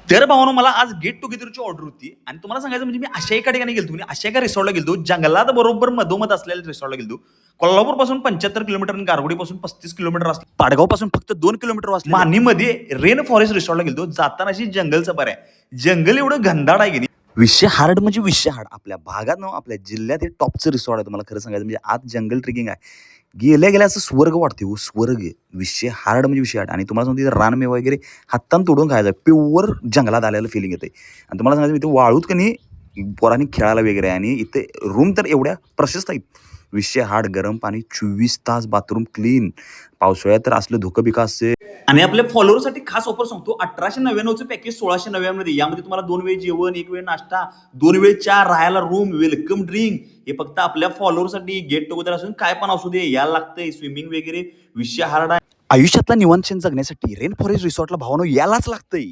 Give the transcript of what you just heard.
तर भावानो मला आज गेट टुगेदरची ऑर्डर होती आणि तुम्हाला सांगायचं म्हणजे मी अशा एका ठिकाणी गेलतो मी अशा एका रिसॉर्टला गेलतो जंगलात बरोबर मधोमध असलेल्या रिसॉर्टला गेलतो. कोल्हापूर पासून 75 किलोमीटर आणि गारगोडी पासून 35 किलोमीटर असते. पाडगाव पासून फक्त 2 किलोमीटर वाचले. मानीमध्ये रेन फॉरेस्ट रिसॉर्टला गेलतो. जाताना अशी जंगल सफारी आहे. जंगल एवढं घनदाट आहे की नाही. विषय हार्ड म्हणजे विषय हार्ड. आपल्या भागात ना आपल्या जिल्ह्यात हे टॉपचं रिसॉर्ट आहे. तुम्हाला खरं सांगायचं म्हणजे आज जंगल ट्रेकिंग आहे. गेल्या गेल्या असं स्वर्ग वाटते हो स्वर्ग. विषय हार्ड म्हणजे विषय हार्ड आणि तुम्हाला सांगतो तिथे रानमेवा वगैरे हातानं तोडून खायचा प्युअर जंगलात आलेलं फिलिंग येते आणि तुम्हाला सांगायचं इथे वाळूत का नाही पोरांनी खेळायला वगैरे आहे आणि इथे रूम तर एवढ्या प्रशस्त आहेत. विषय हार्ड गरम पाणी 24 तास बाथरूम क्लीन. पावसाळ्यात तर असलं धुकं बिका असते. आणि आपल्या फॉलोअरसाठी खास ऑफर सांगतो 1899चं पॅकेज 1699 मध्ये. यामध्ये तुम्हाला 2 वेळ जेवण 1 वेळ नाश्ता 2 वेळ चहा राहायला रूम वेलकम ड्रिंक. हे फक्त आपल्या फॉलोअरसाठी गेट टुगेदर असून काय पण असू दे यायला लागतंय स्विमिंग वगैरे. विषय हार्ड आहे. आयुष्यातला निवांत क्षण जगण्यासाठी रेन फॉरेस्ट रिसॉर्टला भावानो यायलाच लागतंय.